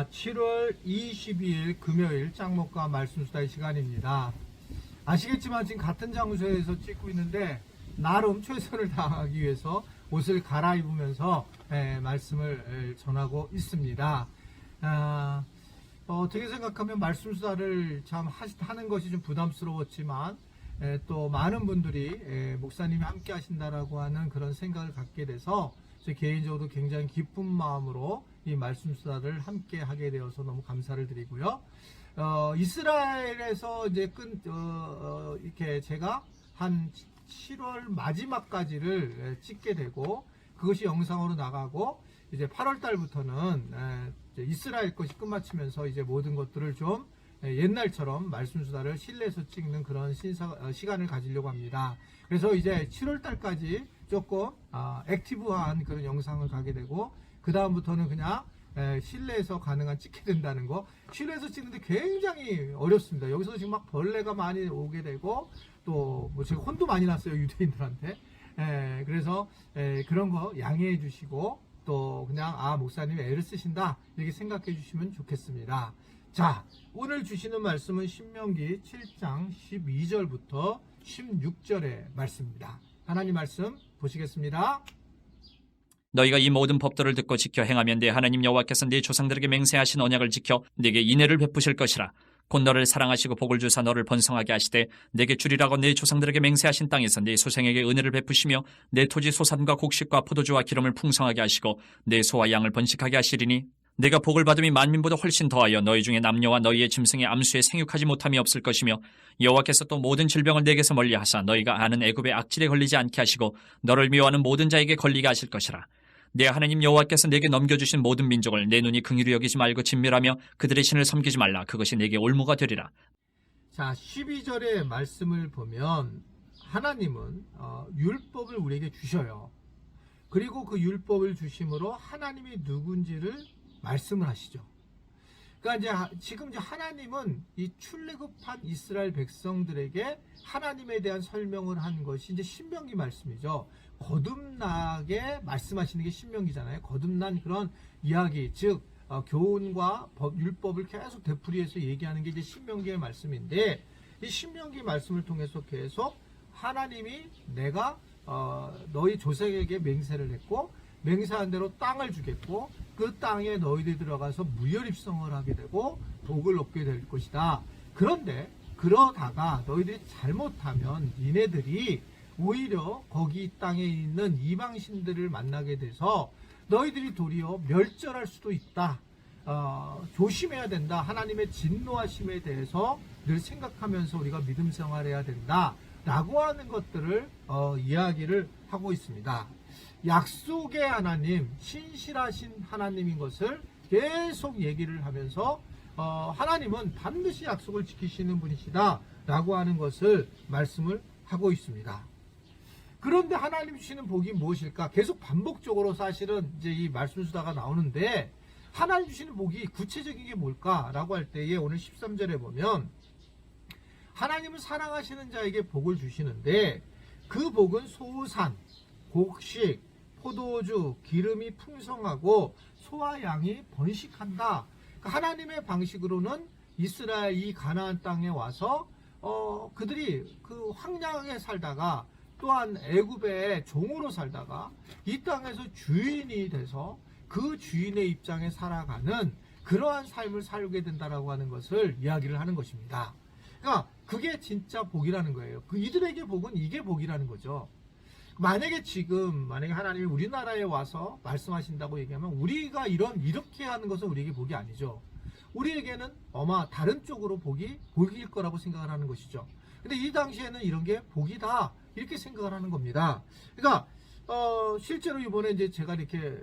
7월 22일 금요일 짱목과 말씀수다의 시간입니다. 아시겠지만 지금 같은 장소에서 찍고 있는데 나름 최선을 다하기 위해서 옷을 갈아입으면서 말씀을 전하고 있습니다. 어떻게 생각하면 말씀수다를 참 하는 것이 좀 부담스러웠지만 또 많은 분들이 목사님이 함께 하신다라고 하는 그런 생각을 갖게 돼서 제 개인적으로 굉장히 기쁜 마음으로 이 말씀수다를 함께 하게 되어서 너무 감사를 드리고요. 이스라엘에서 이제 이렇게 제가 한 7월 마지막까지를 찍게 되고 그것이 영상으로 나가고 이제 8월 달부터는 이스라엘 것이 끝마치면서 이제 모든 것들을 좀 옛날처럼 말씀수다를 실내에서 찍는 그런 시간을 가지려고 합니다. 그래서 이제 7월 달까지 조금 액티브한 그런 영상을 가게 되고 그 다음부터는 그냥 실내에서 가능한 찍게 된다는 거. 실내에서 찍는데 굉장히 어렵습니다. 여기서 지금 막 벌레가 많이 오게 되고 또 뭐 제가 혼도 많이 났어요, 유대인들한테. 그래서 그런 거 양해해 주시고 또 그냥 목사님이 애를 쓰신다 이렇게 생각해 주시면 좋겠습니다. 자, 오늘 주시는 말씀은 신명기 7장 12절부터 16절의 말씀입니다. 하나님 말씀 보시겠습니다. 너희가 이 모든 법도를 듣고 지켜 행하면 내 하나님 여호와께서 네 조상들에게 맹세하신 언약을 지켜 네게 인애를 베푸실 것이라. 곧 너를 사랑하시고 복을 주사 너를 번성하게 하시되 내게 주리라고 네 조상들에게 맹세하신 땅에서 네 소생에게 은혜를 베푸시며 내 토지 소산과 곡식과 포도주와 기름을 풍성하게 하시고 내 소와 양을 번식하게 하시리니 내가 복을 받음이 만민보다 훨씬 더하여 너희 중에 남녀와 너희의 짐승의 암수에 생육하지 못함이 없을 것이며 여호와께서 또 모든 질병을 내게서 멀리하사 너희가 아는 애굽의 악질에 걸리지 않게 하시고 너를 미워하는 모든 자에게 걸리게 하실 것이라. 내 하나님 여호와께서 내게 넘겨주신 모든 민족을 내 눈이 긍휼히 여기지 말고 진멸하며 그들의 신을 섬기지 말라. 그것이 내게 올무가 되리라. 자, 12절의 말씀을 보면 하나님은 율법을 우리에게 주셔요. 그리고 그 율법을 주심으로 하나님이 누군지를 말씀을 하시죠. 그러니까 지금 하나님은 이 출애굽한 이스라엘 백성들에게 하나님에 대한 설명을 한 것이 이제 신명기 말씀이죠. 거듭나게 말씀하시는 게 신명기잖아요. 거듭난 그런 이야기, 즉 교훈과 율법을 계속 되풀이해서 얘기하는 게 이제 신명기의 말씀인데, 이 신명기 말씀을 통해서 계속 하나님이 내가 너희 조상에게 맹세를 했고 맹세한 대로 땅을 주겠고 그 땅에 너희들이 들어가서 무혈입성을 하게 되고 복을 얻게 될 것이다. 그런데 그러다가 너희들이 잘못하면 니네들이 오히려 거기 땅에 있는 이방신들을 만나게 돼서 너희들이 도리어 멸절할 수도 있다. 조심해야 된다. 하나님의 진노하심에 대해서 늘 생각하면서 우리가 믿음 생활해야 된다. 라고 하는 것들을 이야기를 하고 있습니다. 약속의 하나님, 신실하신 하나님인 것을 계속 얘기를 하면서 하나님은 반드시 약속을 지키시는 분이시다 라고 하는 것을 말씀을 하고 있습니다. 그런데 하나님 주시는 복이 무엇일까? 계속 반복적으로 사실은 이제 이 말씀수다가 나오는데 하나님 주시는 복이 구체적인 게 뭘까? 라고 할 때에 오늘 13절에 보면 하나님은 사랑하시는 자에게 복을 주시는데 그 복은 소산, 곡식, 포도주, 기름이 풍성하고 소와 양이 번식한다. 그러니까 하나님의 방식으로는 이스라엘 이 가나안 땅에 와서 그들이 그 황량하게 살다가 또한 애굽의 종으로 살다가 이 땅에서 주인이 돼서 그 주인의 입장에 살아가는 그러한 삶을 살게 된다라고 하는 것을 이야기를 하는 것입니다. 그러니까 그게 진짜 복이라는 거예요. 이들에게 복은 이게 복이라는 거죠. 만약에 하나님이 우리나라에 와서 말씀하신다고 얘기하면 우리가 이렇게 하는 것은 우리에게 복이 아니죠. 우리에게는 아마 다른 쪽으로 복일 거라고 생각을 하는 것이죠. 근데 이 당시에는 이런 게 복이다 이렇게 생각을 하는 겁니다. 그러니까 실제로 이번에 이제 제가 이렇게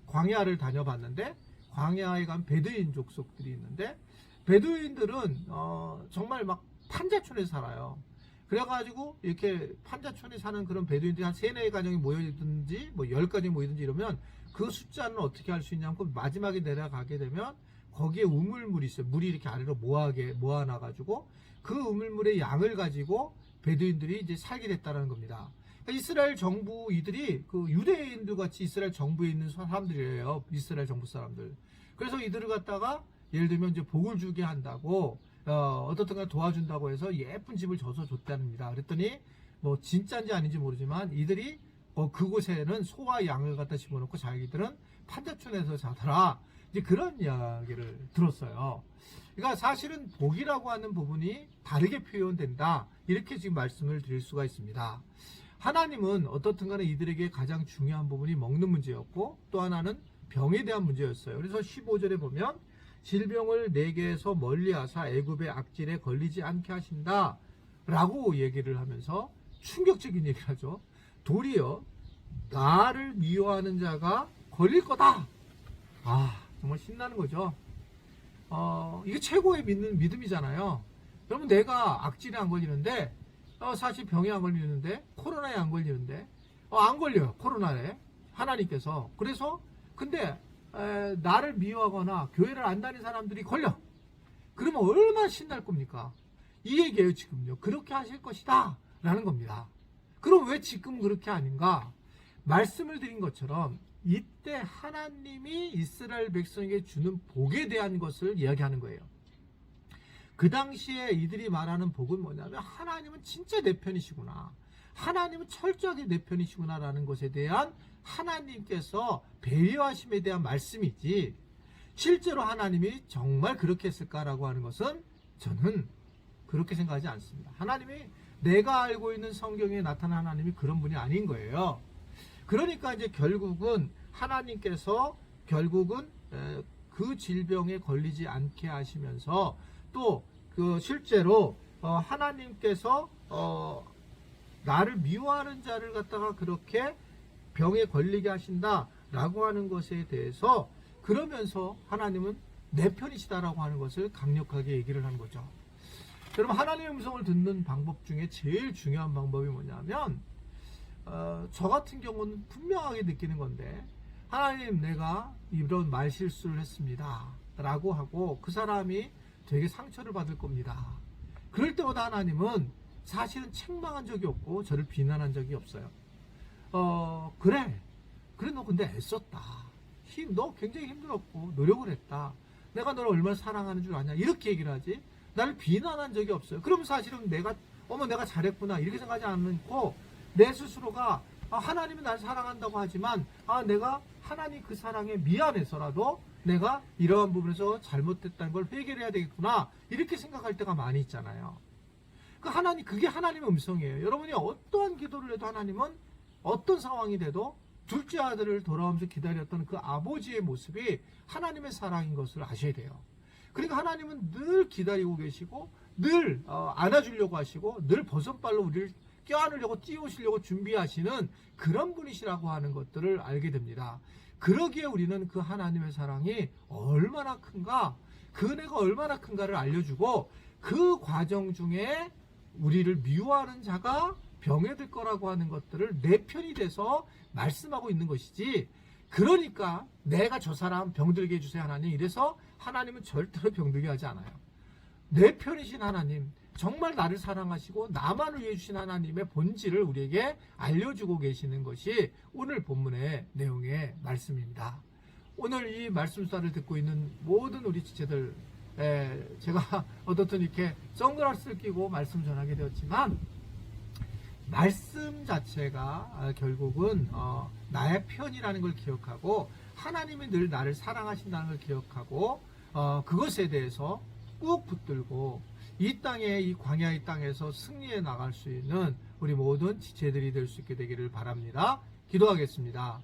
광야를 다녀봤는데 광야에 간 베두인 족속들이 있는데 베두인들은 정말 막 판자촌에 살아요. 그래가지고 이렇게 판자촌에 사는 그런 베두인들이 한 3-4 가정이 모여있든지 뭐 10가정이 모이든지 이러면 그 숫자는 어떻게 할 수 있냐면 마지막에 내려가게 되면 거기에 우물물이 있어요. 물이 이렇게 아래로 모아놔가지고 그 우물물의 양을 가지고 베두인들이 이제 살게 됐다는 겁니다. 이스라엘 정부 이들이 그 유대인들 같이 이스라엘 정부에 있는 사람들이에요. 이스라엘 정부 사람들. 그래서 이들을 갖다가 예를 들면 이제 복을 주게 한다고 어떻든가 도와준다고 해서 예쁜 집을 줘서 줬답니다. 그랬더니 뭐 진짜인지 아닌지 모르지만 이들이 그곳에는 소와 양을 갖다 집어넣고 자기들은 판자촌에서 자더라. 이제 그런 이야기를 들었어요. 그러니까 사실은 복이라고 하는 부분이 다르게 표현된다. 이렇게 지금 말씀을 드릴 수가 있습니다. 하나님은 어떻든 간에 이들에게 가장 중요한 부분이 먹는 문제였고 또 하나는 병에 대한 문제였어요. 그래서 15절에 보면 질병을 내게에서 멀리하사 애굽의 악질에 걸리지 않게 하신다 라고 얘기를 하면서 충격적인 얘기를 하죠. 도리어 나를 미워하는 자가 걸릴 거다. 정말 신나는 거죠. 이게 최고의 믿음이잖아요. 여러분, 내가 악질에 안 걸리는데 사실 병에 안 걸리는데 코로나에 안 걸리는데 안 걸려요. 코로나에 하나님께서. 그래서 근데 나를 미워하거나 교회를 안 다니는 사람들이 걸려. 그러면 얼마나 신날 겁니까? 이 얘기예요. 지금요. 그렇게 하실 것이다 라는 겁니다. 그럼 왜 지금 그렇게 아닌가? 말씀을 드린 것처럼 이때 하나님이 이스라엘 백성에게 주는 복에 대한 것을 이야기하는 거예요. 그 당시에 이들이 말하는 복은 뭐냐면 하나님은 진짜 내 편이시구나. 하나님은 철저하게 내 편이시구나 라는 것에 대한 하나님께서 배려하심에 대한 말씀이지, 실제로 하나님이 정말 그렇게 했을까라고 하는 것은 저는 그렇게 생각하지 않습니다. 하나님이 내가 알고 있는 성경에 나타난 하나님이 그런 분이 아닌 거예요. 그러니까 이제 결국은 하나님께서 그 질병에 걸리지 않게 하시면서 또 그 실제로 하나님께서 나를 미워하는 자를 갖다가 그렇게 병에 걸리게 하신다라고 하는 것에 대해서 그러면서 하나님은 내 편이시다라고 하는 것을 강력하게 얘기를 하는 거죠. 여러분, 하나님의 음성을 듣는 방법 중에 제일 중요한 방법이 뭐냐면 저 같은 경우는 분명하게 느끼는 건데, 하나님, 내가 이런 말실수를 했습니다 라고 하고 그 사람이 되게 상처를 받을 겁니다. 그럴 때마다 하나님은 사실은 책망한 적이 없고 저를 비난한 적이 없어요. 그래 너 근데 애썼다. 너 굉장히 힘들었고 노력을 했다. 내가 너를 얼마나 사랑하는 줄 아냐, 이렇게 얘기를 하지 나를 비난한 적이 없어요. 그럼 사실은 내가 잘했구나 이렇게 생각하지 않고 내 스스로가 하나님이 나를 사랑한다고 하지만 내가 하나님 그 사랑에 미안해서라도 내가 이러한 부분에서 잘못됐다는 걸 회개해야 되겠구나 이렇게 생각할 때가 많이 있잖아요. 그게 하나님의 음성이에요. 여러분이 어떠한 기도를 해도 하나님은 어떤 상황이 돼도 둘째 아들을 돌아오면서 기다렸던 그 아버지의 모습이 하나님의 사랑인 것을 아셔야 돼요. 그러니까 하나님은 늘 기다리고 계시고 늘 안아주려고 하시고 늘 버선발로 우리를 껴안으려고 띄우시려고 준비하시는 그런 분이시라고 하는 것들을 알게 됩니다. 그러기에 우리는 그 하나님의 사랑이 얼마나 큰가, 그 은혜가 얼마나 큰가를 알려주고 그 과정 중에 우리를 미워하는 자가 병에 들 거라고 하는 것들을 내 편이 돼서 말씀하고 있는 것이지, 그러니까 내가 저 사람 병들게 해주세요 하나님 이래서 하나님은 절대로 병들게 하지 않아요. 내 편이신 하나님, 정말 나를 사랑하시고 나만을 위해 주신 하나님의 본질을 우리에게 알려주고 계시는 것이 오늘 본문의 내용의 말씀입니다. 오늘 이 말씀 수다를 듣고 있는 모든 우리 지체들, 제가 어떻든 이렇게 선글라스를 끼고 말씀 전하게 되었지만 말씀 자체가 결국은 나의 편이라는 걸 기억하고 하나님이 늘 나를 사랑하신다는 걸 기억하고 그것에 대해서 꾹 붙들고 이 땅에, 이 광야의 땅에서 승리해 나갈 수 있는 우리 모든 지체들이 될 수 있게 되기를 바랍니다. 기도하겠습니다.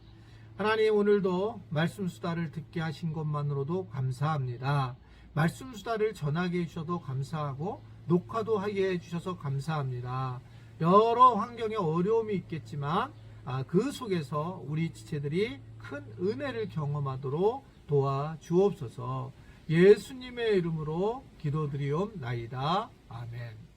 하나님, 오늘도 말씀 수다를 듣게 하신 것만으로도 감사합니다. 말씀 수다를 전하게 해주셔도 감사하고 녹화도 하게 해주셔서 감사합니다. 여러 환경에 어려움이 있겠지만 그 속에서 우리 지체들이 큰 은혜를 경험하도록 도와주옵소서. 예수님의 이름으로 기도드리옵나이다. 아멘.